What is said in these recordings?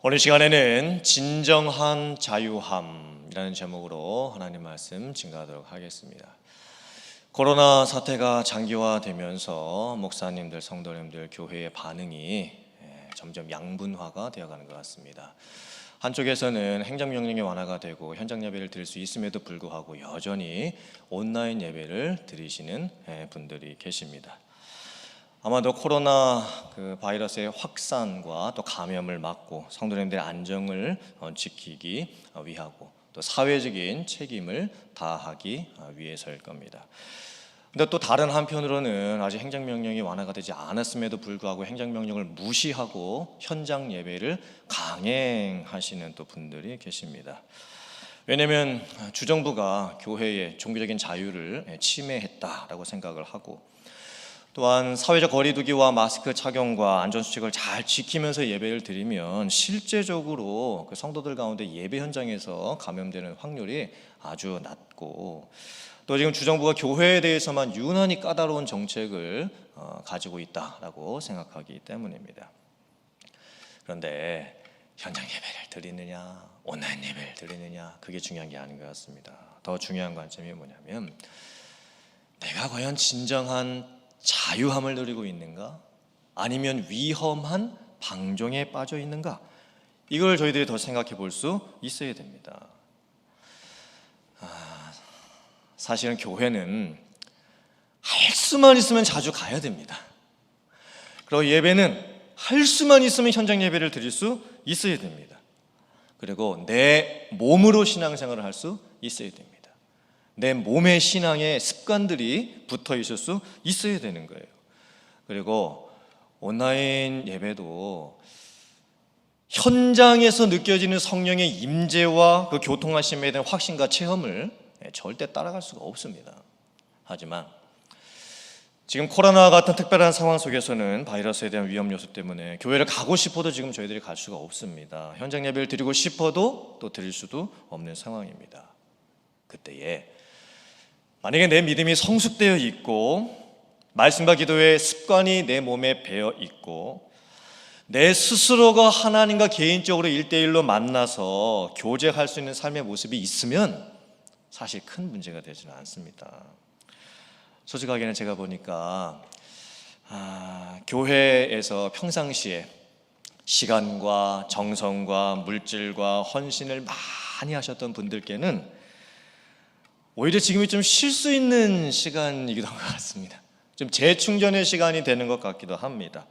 오늘 시간에는 진정한 자유함이라는 제목으로 하나님 말씀 증거하도록 하겠습니다. 코로나 사태가 장기화되면서 목사님들, 성도님들, 교회의 반응이 점점 양분화가 되어가는 것 같습니다. 한쪽에서는 행정명령이 완화가 되고 현장 예배를 드릴 수 있음에도 불구하고 여전히 온라인 예배를 드리시는 분들이 계십니다. 아마도 코로나 바이러스의 확산과 또 감염을 막고 성도님들의 안정을 지키기 위하고 또 사회적인 책임을 다하기 위해서일 겁니다. 근데 또 다른 한편으로는 아직 행정명령이 완화가 되지 않았음에도 불구하고 행정명령을 무시하고 현장 예배를 강행하시는 또 분들이 계십니다. 왜냐하면 주정부가 교회의 종교적인 자유를 침해했다라고 생각을 하고, 또한 사회적 거리두기와 마스크 착용과 안전수칙을 잘 지키면서 예배를 드리면 실제적으로 그 성도들 가운데 예배 현장에서 감염되는 확률이 아주 낮고, 또 지금 주정부가 교회에 대해서만 유난히 까다로운 정책을 가지고 있다라고 생각하기 때문입니다. 그런데 현장 예배를 드리느냐 온라인 예배를 드리느냐, 그게 중요한 게 아닌 것 같습니다. 더 중요한 관점이 뭐냐면, 내가 과연 진정한 자유함을 누리고 있는가, 아니면 위험한 방종에 빠져 있는가, 이걸 저희들이 더 생각해 볼 수 있어야 됩니다. 사실은 교회는 할 수만 있으면 자주 가야 됩니다. 그리고 예배는 할 수만 있으면 현장 예배를 드릴 수 있어야 됩니다. 그리고 내 몸으로 신앙생활을 할 수 있어야 됩니다. 내 몸의 신앙에 습관들이 붙어 있을 수 있어야 되는 거예요. 그리고 온라인 예배도 현장에서 느껴지는 성령의 임재와 그 교통하심에 대한 확신과 체험을 절대 따라갈 수가 없습니다. 하지만 지금 코로나 같은 특별한 상황 속에서는 바이러스에 대한 위험 요소 때문에 교회를 가고 싶어도 지금 저희들이 갈 수가 없습니다. 현장 예배를 드리고 싶어도 또 드릴 수도 없는 상황입니다. 그때에 만약에 내 믿음이 성숙되어 있고 말씀과 기도의 습관이 내 몸에 배어 있고 내 스스로가 하나님과 개인적으로 1대1로 만나서 교제할 수 있는 삶의 모습이 있으면 사실 큰 문제가 되지는 않습니다. 솔직하게는 제가 보니까 교회에서 평상시에 시간과 정성과 물질과 헌신을 많이 하셨던 분들께는 오히려 지금이 좀 쉴 수 있는 시간이기도 한 것 같습니다. 좀 재충전의 시간이 되는 것 같기도 합니다.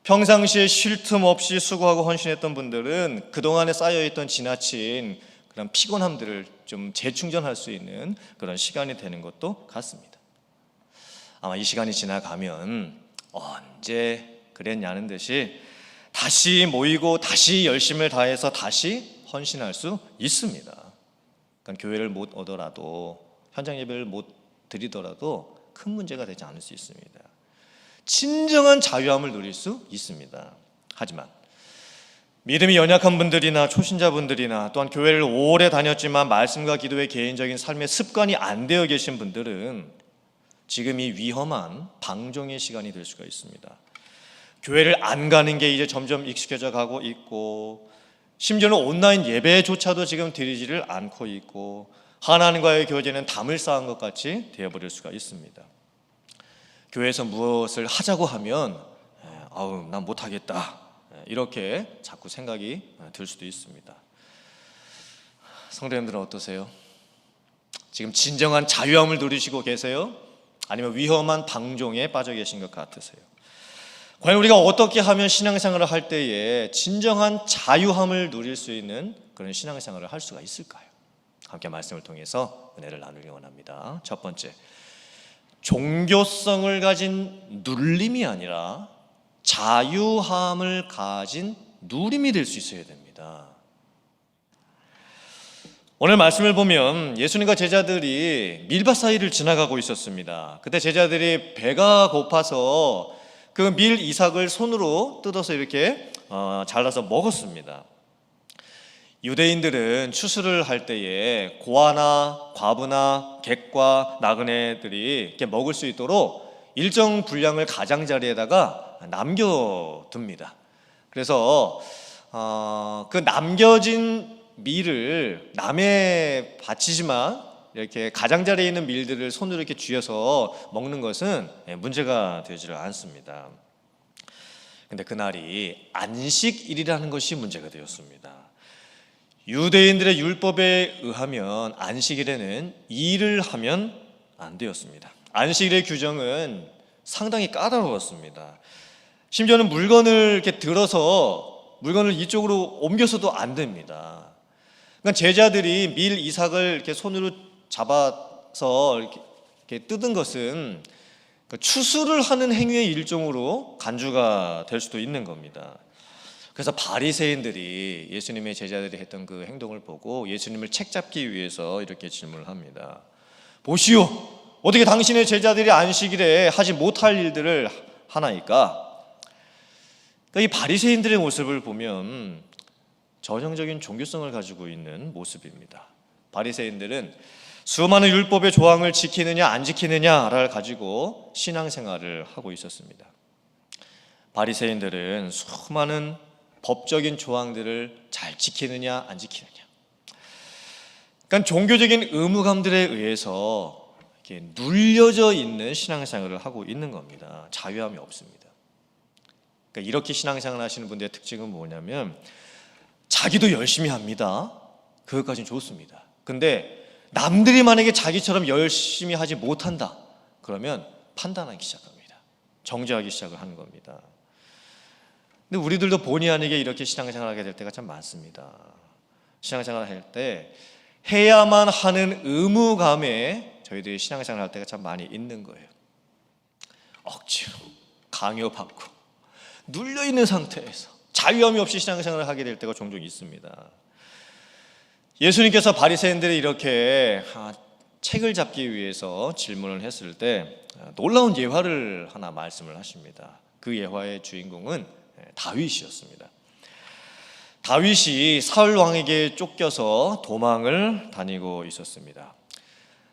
평상시에 쉴 틈 없이 수고하고 헌신했던 분들은 그동안에 쌓여있던 지나친 그런 피곤함들을 좀 재충전할 수 있는 그런 시간이 되는 것도 같습니다. 아마 이 시간이 지나가면 언제 그랬냐는 듯이 다시 모이고 다시 열심을 다해서 다시 헌신할 수 있습니다. 그러니까 교회를 못 오더라도 현장 예배를 못 드리더라도 큰 문제가 되지 않을 수 있습니다. 진정한 자유함을 누릴 수 있습니다. 하지만 믿음이 연약한 분들이나 초신자분들이나 또한 교회를 오래 다녔지만 말씀과 기도의 개인적인 삶의 습관이 안 되어 계신 분들은 지금 이 위험한 방종의 시간이 될 수가 있습니다. 교회를 안 가는 게 이제 점점 익숙해져 가고 있고, 심지어는 온라인 예배조차도 지금 드리지를 않고 있고, 하나님과의 교제는 담을 쌓은 것 같이 되어버릴 수가 있습니다. 교회에서 무엇을 하자고 하면 난 못하겠다, 이렇게 자꾸 생각이 들 수도 있습니다. 성도님들은 어떠세요? 지금 진정한 자유함을 누리시고 계세요? 아니면 위험한 방종에 빠져 계신 것 같으세요? 과연 우리가 어떻게 하면 신앙생활을 할 때에 진정한 자유함을 누릴 수 있는 그런 신앙생활을 할 수가 있을까요? 함께 말씀을 통해서 은혜를 나누기 원합니다. 첫 번째, 종교성을 가진 눌림이 아니라 자유함을 가진 누림이 될 수 있어야 됩니다. 오늘 말씀을 보면 예수님과 제자들이 밀밭 사이를 지나가고 있었습니다. 그때 제자들이 배가 고파서 그 밀 이삭을 손으로 뜯어서 이렇게 잘라서 먹었습니다. 유대인들은 추수를 할 때에 고아나 과부나 객과 나그네들이 이렇게 먹을 수 있도록 일정 분량을 가장자리에다가 남겨둡니다. 그래서 그 남겨진 밀을 남의 밭이지만 이렇게 가장자리에 있는 밀들을 손으로 이렇게 쥐어서 먹는 것은 문제가 되지를 않습니다. 근데 그날이 안식일이라는 것이 문제가 되었습니다. 유대인들의 율법에 의하면 안식일에는 일을 하면 안 되었습니다. 안식일의 규정은 상당히 까다로웠습니다. 심지어는 물건을 이렇게 들어서 물건을 이쪽으로 옮겨서도 안 됩니다. 그러니까 제자들이 밀 이삭을 이렇게 손으로 잡아서 이렇게 뜯은 것은 추수를 하는 행위의 일종으로 간주가 될 수도 있는 겁니다. 그래서 바리새인들이 예수님의 제자들이 했던 그 행동을 보고 예수님을 책잡기 위해서 이렇게 질문을 합니다. 보시오, 어떻게 당신의 제자들이 안식일에 하지 못할 일들을 하나이까? 그러니까 이 바리새인들의 모습을 보면 전형적인 종교성을 가지고 있는 모습입니다. 바리새인들은 수많은 율법의 조항을 지키느냐 안 지키느냐를 가지고 신앙생활을 하고 있었습니다. 바리새인들은 수많은 법적인 조항들을 잘 지키느냐 안 지키느냐, 그러니까 종교적인 의무감들에 의해서 이렇게 눌려져 있는 신앙생활을 하고 있는 겁니다. 자유함이 없습니다. 그러니까 이렇게 신앙생활 하시는 분들의 특징은 뭐냐면 자기도 열심히 합니다. 그것까지는 좋습니다. 근데 남들이 만약에 자기처럼 열심히 하지 못한다 그러면 판단하기 시작합니다. 정죄하기 시작을 하는 겁니다. 근데 우리들도 본의 아니게 이렇게 신앙생활을 하게 될 때가 참 많습니다. 신앙생활을 할 때 해야만 하는 의무감에 저희들이 신앙생활을 할 때가 참 많이 있는 거예요. 억지로 강요받고 눌려있는 상태에서 자유함이 없이 신앙생활을 하게 될 때가 종종 있습니다. 예수님께서 바리새인들이 이렇게 책을 잡기 위해서 질문을 했을 때 놀라운 예화를 하나 말씀을 하십니다. 그 예화의 주인공은 다윗이었습니다. 다윗이 사울 왕에게 쫓겨서 도망을 다니고 있었습니다.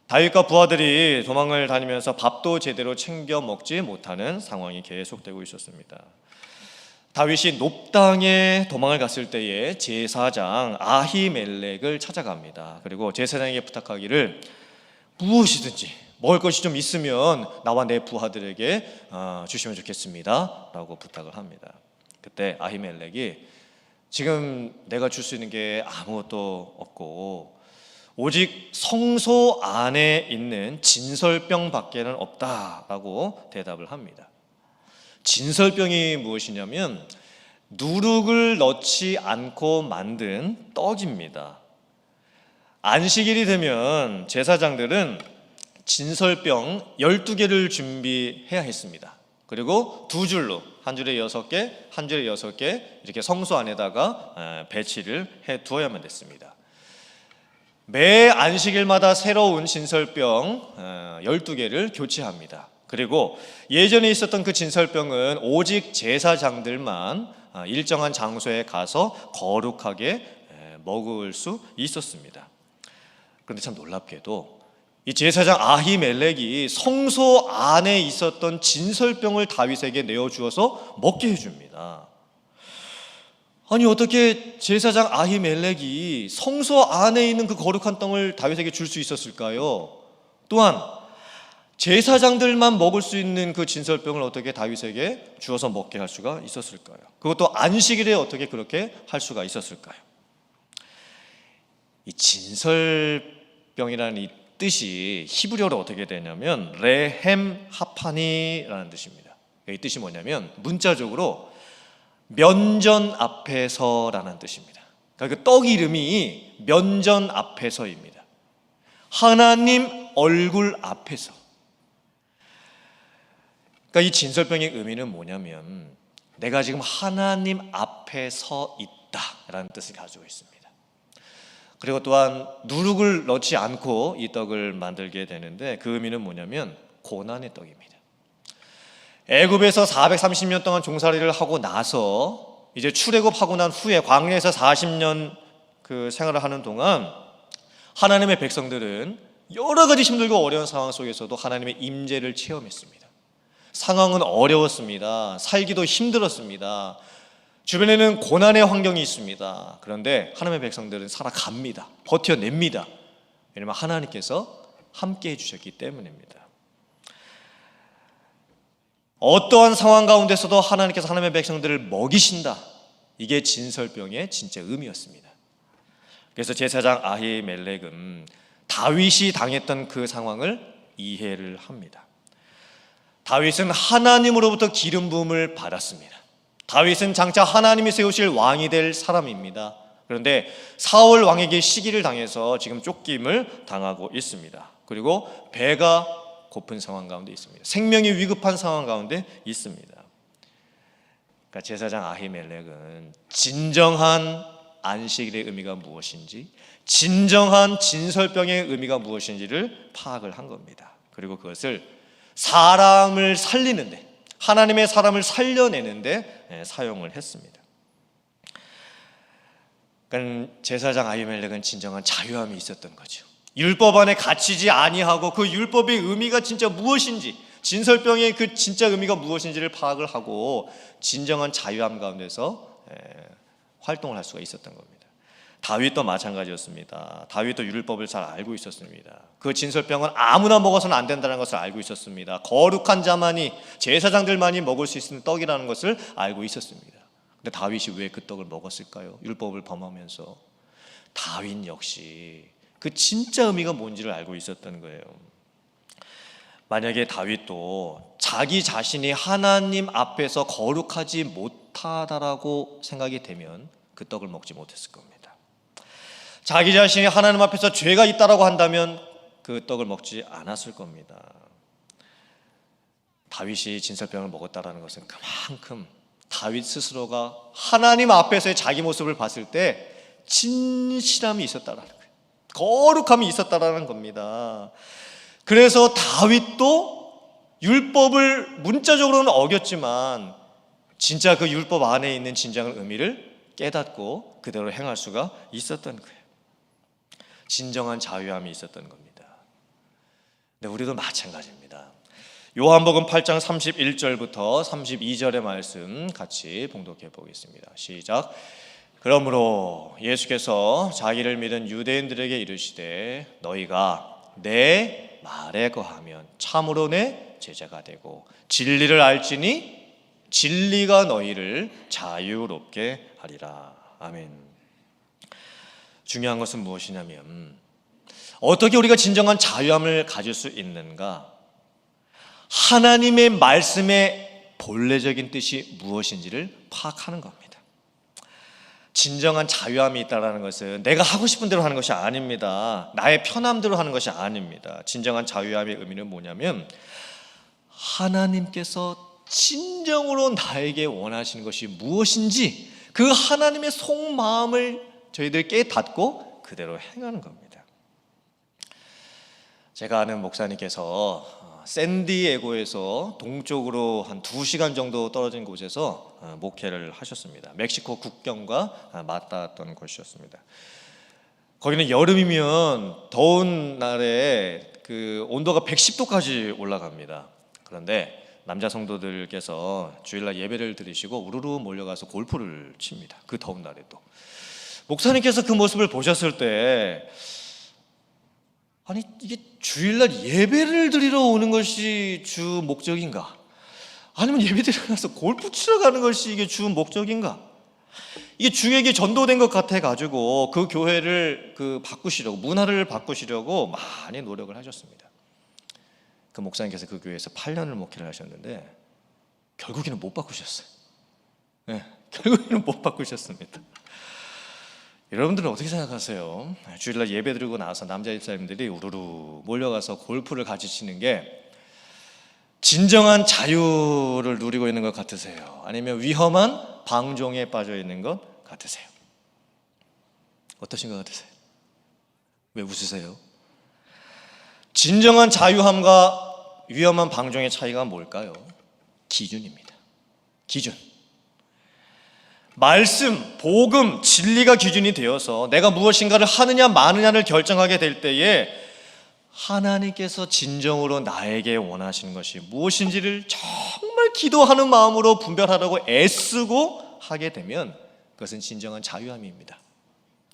다윗과 부하들이 도망을 다니면서 밥도 제대로 챙겨 먹지 못하는 상황이 계속되고 있었습니다. 다윗이 높당에 도망을 갔을 때에 제사장 아히멜렉을 찾아갑니다. 그리고 제사장에게 부탁하기를 무엇이든지 먹을 것이 좀 있으면 나와 내 부하들에게 주시면 좋겠습니다 라고 부탁을 합니다. 그때 아히멜렉이 지금 내가 줄 수 있는 게 아무것도 없고 오직 성소 안에 있는 진설병 밖에는 없다라고 대답을 합니다. 진설병이 무엇이냐면 누룩을 넣지 않고 만든 떡입니다. 안식일이 되면 제사장들은 진설병 12개를 준비해야 했습니다. 그리고 두 줄로 한 줄에 6개, 한 줄에 6개 이렇게 성소 안에다가 배치를 해 두어야만 됐습니다. 매 안식일마다 새로운 진설병 12개를 교체합니다. 그리고 예전에 있었던 그 진설병은 오직 제사장들만 일정한 장소에 가서 거룩하게 먹을 수 있었습니다. 그런데 참 놀랍게도 이 제사장 아히멜렉이 성소 안에 있었던 진설병을 다윗에게 내어주어서 먹게 해줍니다. 아니 어떻게 제사장 아히멜렉이 성소 안에 있는 그 거룩한 떡을 다윗에게 줄 수 있었을까요? 또한 제사장들만 먹을 수 있는 그 진설병을 어떻게 다윗에게 주어서 먹게 할 수가 있었을까요? 그것도 안식일에 어떻게 그렇게 할 수가 있었을까요? 이 진설병이라는 이 뜻이 히브리어로 어떻게 되냐면 레헴 하파니라는 뜻입니다. 이 뜻이 뭐냐면 문자적으로 면전 앞에서라는 뜻입니다. 그러니까 그 떡 이름이 면전 앞에서입니다. 하나님 얼굴 앞에서. 그러니까 이 진설병의 의미는 뭐냐면 내가 지금 하나님 앞에 서 있다라는 뜻을 가지고 있습니다. 그리고 또한 누룩을 넣지 않고 이 떡을 만들게 되는데 그 의미는 뭐냐면 고난의 떡입니다. 애굽에서 430년 동안 종살이를 하고 나서 이제 출애굽하고 난 후에 광야에서 40년 그 생활을 하는 동안 하나님의 백성들은 여러 가지 힘들고 어려운 상황 속에서도 하나님의 임재를 체험했습니다. 상황은 어려웠습니다. 살기도 힘들었습니다. 주변에는 고난의 환경이 있습니다. 그런데 하나님의 백성들은 살아갑니다. 버텨냅니다. 왜냐하면 하나님께서 함께 해주셨기 때문입니다. 어떠한 상황 가운데서도 하나님께서 하나님의 백성들을 먹이신다. 이게 진설병의 진짜 의미였습니다. 그래서 제사장 아히멜렉은 다윗이 당했던 그 상황을 이해를 합니다. 다윗은 하나님으로부터 기름 부음을 받았습니다. 다윗은 장차 하나님이 세우실 왕이 될 사람입니다. 그런데 사울 왕에게 시기를 당해서 지금 쫓김을 당하고 있습니다. 그리고 배가 고픈 상황 가운데 있습니다. 생명이 위급한 상황 가운데 있습니다. 그러니까 제사장 아히멜렉은 진정한 안식일의 의미가 무엇인지, 진정한 진설병의 의미가 무엇인지를 파악을 한 겁니다. 그리고 그것을 사람을 살리는데, 하나님의 사람을 살려내는데 사용을 했습니다. 그러니까 제사장 아히멜렉은 진정한 자유함이 있었던 거죠. 율법 안에 갇히지 아니하고 그 율법의 의미가 진짜 무엇인지, 진설병의 그 진짜 의미가 무엇인지를 파악을 하고 진정한 자유함 가운데서 활동을 할 수가 있었던 겁니다. 다윗도 마찬가지였습니다. 다윗도 율법을 잘 알고 있었습니다. 그 진설병은 아무나 먹어서는 안 된다는 것을 알고 있었습니다. 거룩한 자만이, 제사장들만이 먹을 수 있는 떡이라는 것을 알고 있었습니다. 근데 다윗이 왜 그 떡을 먹었을까요? 율법을 범하면서. 다윗 역시 그 진짜 의미가 뭔지를 알고 있었던 거예요. 만약에 다윗도 자기 자신이 하나님 앞에서 거룩하지 못하다라고 생각이 되면 그 떡을 먹지 못했을 겁니다. 자기 자신이 하나님 앞에서 죄가 있다라고 한다면 그 떡을 먹지 않았을 겁니다. 다윗이 진설병을 먹었다라는 것은 그만큼 다윗 스스로가 하나님 앞에서의 자기 모습을 봤을 때 진실함이 있었다라는 거예요. 거룩함이 있었다라는 겁니다. 그래서 다윗도 율법을 문자적으로는 어겼지만 진짜 그 율법 안에 있는 진정한 의미를 깨닫고 그대로 행할 수가 있었던 거예요. 진정한 자유함이 있었던 겁니다. 근데 우리도 마찬가지입니다. 요한복음 8장 31절부터 32절의 말씀 같이 봉독해 보겠습니다. 시작. 그러므로 예수께서 자기를 믿은 유대인들에게 이르시되 너희가 내 말에 거하면 참으로 내 제자가 되고 진리를 알지니 진리가 너희를 자유롭게 하리라. 아멘. 중요한 것은 무엇이냐면 어떻게 우리가 진정한 자유함을 가질 수 있는가? 하나님의 말씀의 본래적인 뜻이 무엇인지를 파악하는 겁니다. 진정한 자유함이 있다는 것은 내가 하고 싶은 대로 하는 것이 아닙니다. 나의 편함대로 하는 것이 아닙니다. 진정한 자유함의 의미는 뭐냐면 하나님께서 진정으로 나에게 원하시는 것이 무엇인지 그 하나님의 속마음을 저희들 깨닫고 그대로 행하는 겁니다. 제가 아는 목사님께서 샌디에고에서 동쪽으로 한 2시간 정도 떨어진 곳에서 목회를 하셨습니다. 멕시코 국경과 맞닿았던 곳이었습니다. 거기는 여름이면 더운 날에 그 온도가 110도까지 올라갑니다. 그런데 남자 성도들께서 주일날 예배를 드리시고 우르르 몰려가서 골프를 칩니다. 그 더운 날에도. 목사님께서 그 모습을 보셨을 때 아니 이게 주일날 예배를 드리러 오는 것이 주 목적인가? 아니면 예배 드리러 가서 골프 치러 가는 것이 이게 주 목적인가? 이게 주에게 전도된 것 같아 가지고 그 교회를 바꾸시려고, 문화를 바꾸시려고 많이 노력을 하셨습니다. 그 목사님께서 그 교회에서 8년을 목회를 하셨는데 결국에는 못 바꾸셨어요. 네, 결국에는 못 바꾸셨습니다. 여러분들은 어떻게 생각하세요? 주일날 예배 드리고 나서 남자 집사님들이 우르르 몰려가서 골프를 같이 치는 게 진정한 자유를 누리고 있는 것 같으세요? 아니면 위험한 방종에 빠져 있는 것 같으세요? 어떠신 것 같으세요? 왜 웃으세요? 진정한 자유함과 위험한 방종의 차이가 뭘까요? 기준입니다. 기준. 말씀, 복음, 진리가 기준이 되어서 내가 무엇인가를 하느냐 마느냐를 결정하게 될 때에 하나님께서 진정으로 나에게 원하시는 것이 무엇인지를 정말 기도하는 마음으로 분별하라고 애쓰고 하게 되면 그것은 진정한 자유함입니다.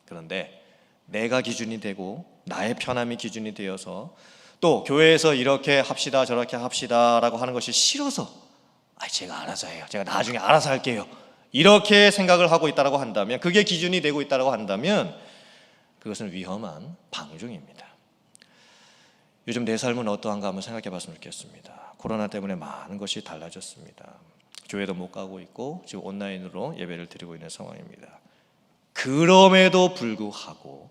그런데 내가 기준이 되고 나의 편함이 기준이 되어서 또 교회에서 이렇게 합시다 저렇게 합시다 라고 하는 것이 싫어서 제가 알아서 해요, 제가 나중에 알아서 할게요, 이렇게 생각을 하고 있다고 한다면, 그게 기준이 되고 있다고 한다면 그것은 위험한 방종입니다. 요즘 내 삶은 어떠한가 한번 생각해 봤으면 좋겠습니다. 코로나 때문에 많은 것이 달라졌습니다. 교회도 못 가고 있고 지금 온라인으로 예배를 드리고 있는 상황입니다. 그럼에도 불구하고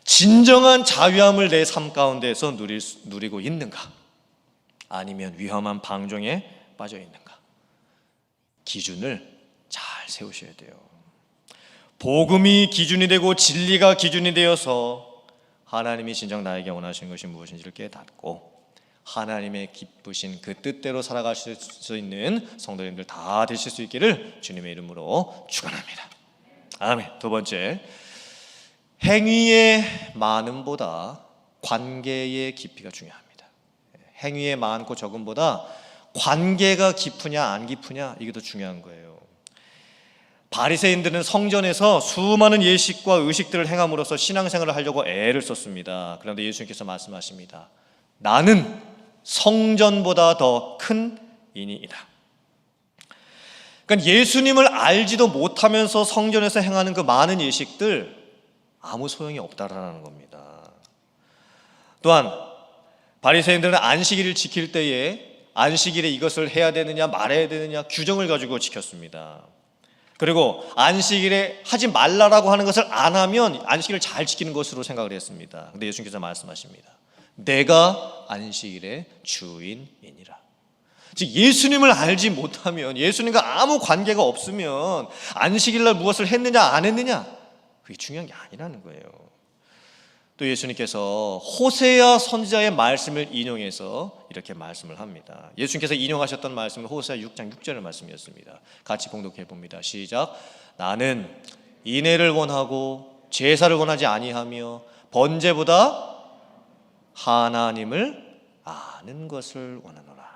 진정한 자유함을 내 삶 가운데서 누리고 있는가? 아니면 위험한 방종에 빠져 있는가? 기준을 잘 세우셔야 돼요. 복음이 기준이 되고 진리가 기준이 되어서 하나님이 진정 나에게 원하시는 것이 무엇인지를 깨닫고 하나님의 기쁘신 그 뜻대로 살아가실 수 있는 성도님들 다 되실 수 있기를 주님의 이름으로 축원합니다. 아멘. 두 번째, 행위의 많음보다 관계의 깊이가 중요합니다. 행위의 많고 적음보다 관계가 깊으냐 안 깊으냐, 이게 더 중요한 거예요. 바리새인들은 성전에서 수많은 예식과 의식들을 행함으로써 신앙생활을 하려고 애를 썼습니다. 그런데 예수님께서 말씀하십니다. 나는 성전보다 더 큰 이니이다. 그러니까 예수님을 알지도 못하면서 성전에서 행하는 그 많은 예식들 아무 소용이 없다라는 겁니다. 또한 바리새인들은 안식일을 지킬 때에 안식일에 이것을 해야 되느냐 말아야 되느냐 규정을 가지고 지켰습니다. 그리고 안식일에 하지 말라라고 하는 것을 안 하면 안식일을 잘 지키는 것으로 생각을 했습니다. 근데 예수님께서 말씀하십니다. 내가 안식일의 주인이니라. 즉 예수님을 알지 못하면, 예수님과 아무 관계가 없으면 안식일날 무엇을 했느냐 안 했느냐 그게 중요한 게 아니라는 거예요. 또 예수님께서 호세아 선지자의 말씀을 인용해서 이렇게 말씀을 합니다. 예수님께서 인용하셨던 말씀은 호세아 6장 6절의 말씀이었습니다. 같이 봉독해 봅니다. 시작. 나는 인애를 원하고 제사를 원하지 아니하며 번제보다 하나님을 아는 것을 원하노라.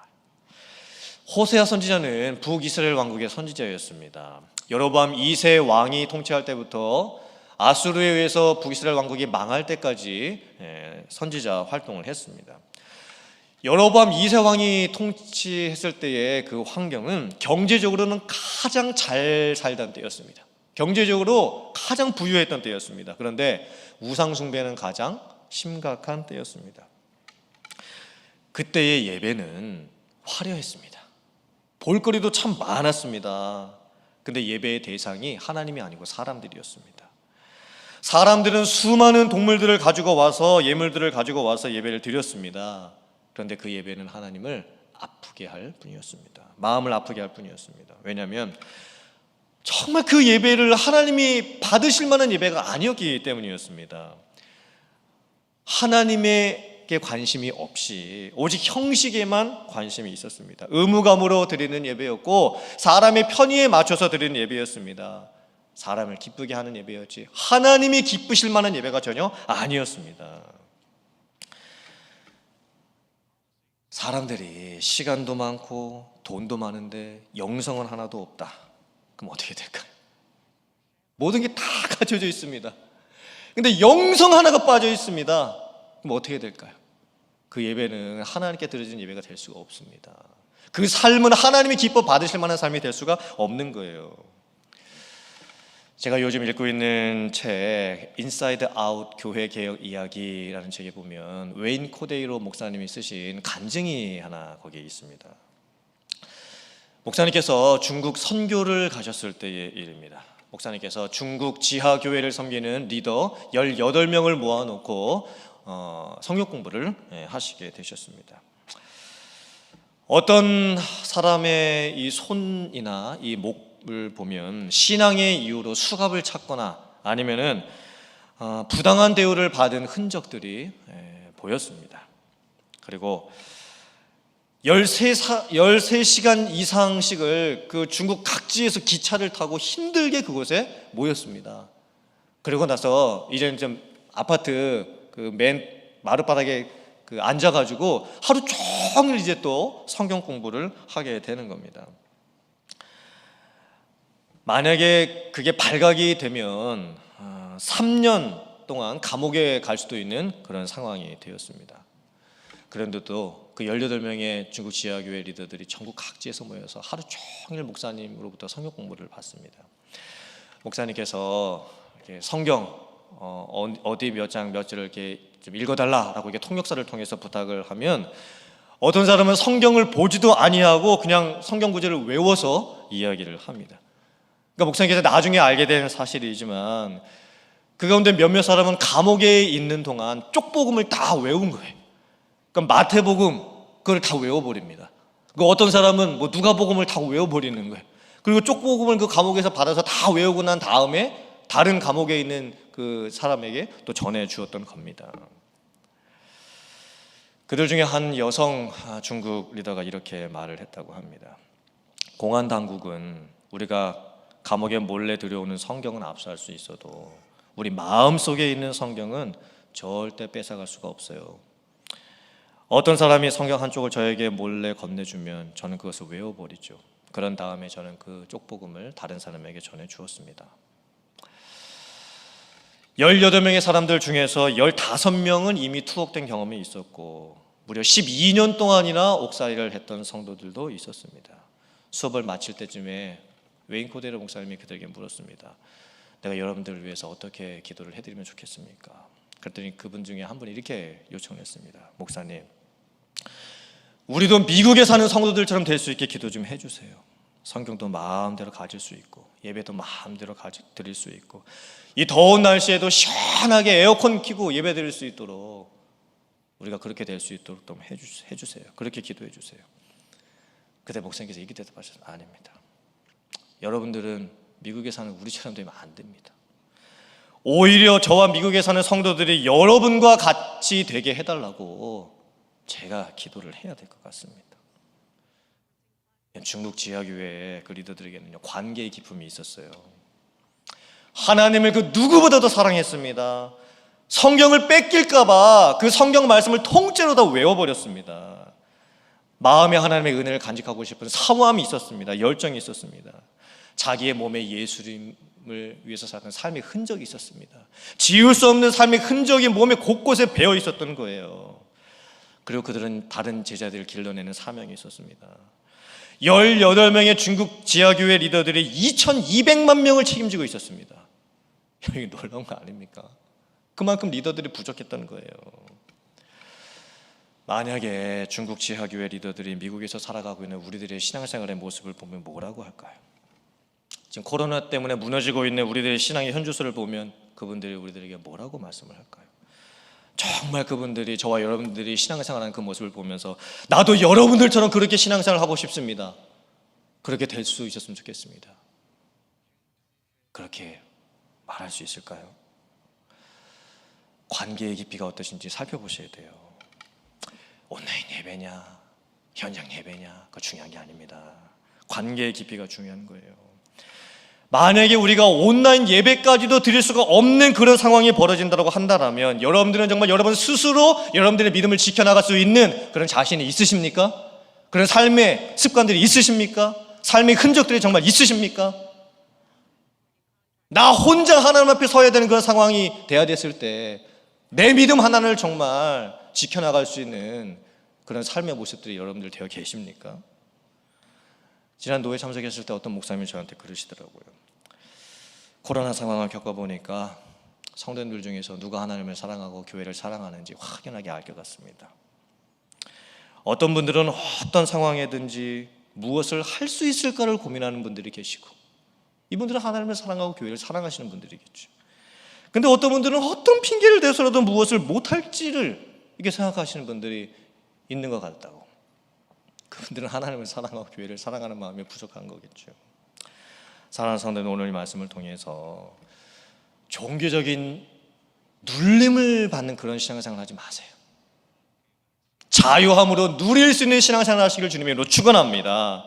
호세아 선지자는 북이스라엘 왕국의 선지자였습니다. 여로보암 2세 왕이 통치할 때부터 아수르에 의해서 북이스라엘 왕국이 망할 때까지 선지자 활동을 했습니다. 여로보암 2세 왕이 통치했을 때의 그 환경은 경제적으로는 가장 잘 살던 때였습니다. 경제적으로 가장 부유했던 때였습니다. 그런데 우상 숭배는 가장 심각한 때였습니다. 그때의 예배는 화려했습니다. 볼거리도 참 많았습니다. 근데 예배의 대상이 하나님이 아니고 사람들이었습니다. 사람들은 수많은 동물들을 가지고 와서, 예물들을 가지고 와서 예배를 드렸습니다. 그런데 그 예배는 하나님을 아프게 할 뿐이었습니다. 마음을 아프게 할 뿐이었습니다. 왜냐하면 정말 그 예배를 하나님이 받으실 만한 예배가 아니었기 때문이었습니다. 하나님에게 관심이 없이 오직 형식에만 관심이 있었습니다. 의무감으로 드리는 예배였고 사람의 편의에 맞춰서 드리는 예배였습니다. 사람을 기쁘게 하는 예배였지 하나님이 기쁘실 만한 예배가 전혀 아니었습니다. 사람들이 시간도 많고 돈도 많은데 영성은 하나도 없다. 그럼 어떻게 될까요? 모든 게 다 갖춰져 있습니다. 근데 영성 하나가 빠져 있습니다. 그럼 어떻게 될까요? 그 예배는 하나님께 드려진 예배가 될 수가 없습니다. 그 삶은 하나님이 기뻐 받으실 만한 삶이 될 수가 없는 거예요. 제가 요즘 읽고 있는 책 인사이드 아웃 교회 개혁 이야기라는 책에 보면 웨인 코데이로 목사님이 쓰신 간증이 하나 거기에 있습니다. 목사님께서 중국 선교를 가셨을 때의 일입니다. 목사님께서 중국 지하교회를 섬기는 리더 18명을 모아놓고 성경 공부를 하시게 되셨습니다. 어떤 사람의 이 손이나 이 목을 보면 신앙의 이유로 수갑을 찾거나 아니면은 부당한 대우를 받은 흔적들이 보였습니다. 그리고 13시간 이상씩을 그 중국 각지에서 기차를 타고 힘들게 그곳에 모였습니다. 그리고 나서 이제는 좀 아파트 그 맨 마룻바닥에 그 앉아가지고 하루 종일 이제 또 성경 공부를 하게 되는 겁니다. 만약에 그게 발각이 되면 3년 동안 감옥에 갈 수도 있는 그런 상황이 되었습니다. 그런데도 그 18명의 중국 지하교회 리더들이 전국 각지에서 모여서 하루 종일 목사님으로부터 성경 공부를 받습니다. 목사님께서 이렇게 성경 어디 몇 장 몇 절을 이렇게 좀 읽어달라라고 이렇게 통역사를 통해서 부탁을 하면 어떤 사람은 성경을 보지도 아니하고 그냥 성경 구절을 외워서 이야기를 합니다. 그러니까 목사님께서 나중에 알게 된 사실이지만 그 가운데 몇몇 사람은 감옥에 있는 동안 쪽복음을 다 외운 거예요. 그러니까 마태복음 그걸 다 외워버립니다. 그 어떤 사람은 뭐 누가복음을 다 외워버리는 거예요. 그리고 쪽복음을 그 감옥에서 받아서 다 외우고 난 다음에 다른 감옥에 있는 그 사람에게 또 전해 주었던 겁니다. 그들 중에 한 여성 중국 리더가 이렇게 말을 했다고 합니다. 공안 당국은 우리가 감옥에 몰래 들여오는 성경은 압수할 수 있어도 우리 마음속에 있는 성경은 절대 뺏어갈 수가 없어요. 어떤 사람이 성경 한쪽을 저에게 몰래 건네주면 저는 그것을 외워버리죠. 그런 다음에 저는 그 쪽복음을 다른 사람에게 전해 주었습니다. 18명의 사람들 중에서 15명은 이미 투옥된 경험이 있었고 무려 12년 동안이나 옥살이를 했던 성도들도 있었습니다. 수업을 마칠 때쯤에 웨인 코데르 목사님이 그들에게 물었습니다. 내가 여러분들을 위해서 어떻게 기도를 해드리면 좋겠습니까? 그랬더니 그분 중에 한 분이 이렇게 요청했습니다. 목사님, 우리도 미국에 사는 성도들처럼 될 수 있게 기도 좀 해주세요. 성경도 마음대로 가질 수 있고 예배도 마음대로 드릴 수 있고 이 더운 날씨에도 시원하게 에어컨 켜고 예배 드릴 수 있도록 우리가 그렇게 될 수 있도록 좀 해주세요. 그렇게 기도해 주세요. 그때 목사님께서 이렇게 대답하셨어요. 아닙니다. 여러분들은 미국에 사는 우리처럼 되면 안 됩니다. 오히려 저와 미국에 사는 성도들이 여러분과 같이 되게 해달라고 제가 기도를 해야 될 것 같습니다. 중국 지하교회의 그 리더들에게는 관계의 기쁨이 있었어요. 하나님을 그 누구보다도 사랑했습니다. 성경을 뺏길까봐 그 성경 말씀을 통째로 다 외워버렸습니다. 마음에 하나님의 은혜를 간직하고 싶은 사모함이 있었습니다. 열정이 있었습니다. 자기의 몸에 예수님을 위해서 사는 삶의 흔적이 있었습니다. 지울 수 없는 삶의 흔적이 몸에 곳곳에 배어 있었던 거예요. 그리고 그들은 다른 제자들을 길러내는 사명이 있었습니다. 18명의 중국 지하교회 리더들이 2200만 명을 책임지고 있었습니다. 이게 놀라운 거 아닙니까? 그만큼 리더들이 부족했다는 거예요. 만약에 중국 지하교회 리더들이 미국에서 살아가고 있는 우리들의 신앙생활의 모습을 보면 뭐라고 할까요? 지금 코로나 때문에 무너지고 있는 우리들의 신앙의 현주소를 보면 그분들이 우리들에게 뭐라고 말씀을 할까요? 정말 그분들이 저와 여러분들이 신앙생활하는 그 모습을 보면서 나도 여러분들처럼 그렇게 신앙생활을 하고 싶습니다. 그렇게 될 수 있었으면 좋겠습니다. 그렇게 말할 수 있을까요? 관계의 깊이가 어떠신지 살펴보셔야 돼요. 온라인 예배냐 현장 예배냐 그거 중요한 게 아닙니다. 관계의 깊이가 중요한 거예요. 만약에 우리가 온라인 예배까지도 드릴 수가 없는 그런 상황이 벌어진다고 한다면 여러분들은 정말 여러분 스스로 여러분들의 믿음을 지켜나갈 수 있는 그런 자신이 있으십니까? 그런 삶의 습관들이 있으십니까? 삶의 흔적들이 정말 있으십니까? 나 혼자 하나님 앞에 서야 되는 그런 상황이 돼야 됐을 때 내 믿음 하나를 정말 지켜나갈 수 있는 그런 삶의 모습들이 여러분들 되어 계십니까? 지난 노회 참석했을 때 어떤 목사님이 저한테 그러시더라고요. 코로나 상황을 겪어보니까 성도님들 중에서 누가 하나님을 사랑하고 교회를 사랑하는지 확연하게 알 것 같습니다. 어떤 분들은 어떤 상황에든지 무엇을 할 수 있을까를 고민하는 분들이 계시고 이분들은 하나님을 사랑하고 교회를 사랑하시는 분들이겠죠. 근데 어떤 분들은 어떤 핑계를 대서라도 무엇을 못할지를 이렇게 생각하시는 분들이 있는 것 같다고. 그분들은 하나님을 사랑하고 교회를 사랑하는 마음이 부족한 거겠죠. 사랑하는 성도는 오늘 이 말씀을 통해서 종교적인 눌림을 받는 그런 신앙생활을 하지 마세요. 자유함으로 누릴 수 있는 신앙생활을 하시길 주님으로 축원합니다.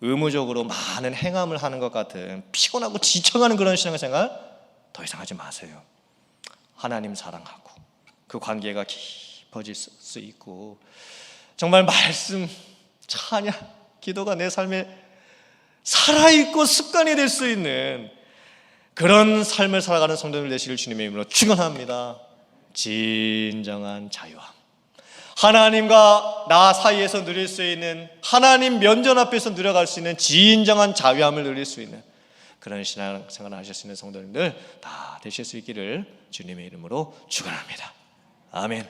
의무적으로 많은 행함을 하는 것 같은 피곤하고 지쳐가는 그런 신앙생활 더 이상 하지 마세요. 하나님 사랑하고 그 관계가 깊어질 수 있고 정말 말씀, 찬양, 기도가 내 삶의 살아있고 습관이 될 수 있는 그런 삶을 살아가는 성도들 되시길 주님의 이름으로 축원합니다. 진정한 자유함, 하나님과 나 사이에서 누릴 수 있는, 하나님 면전 앞에서 누려갈 수 있는 진정한 자유함을 누릴 수 있는 그런 신앙생활을 하실 수 있는 성도님들 다 되실 수 있기를 주님의 이름으로 축원합니다. 아멘.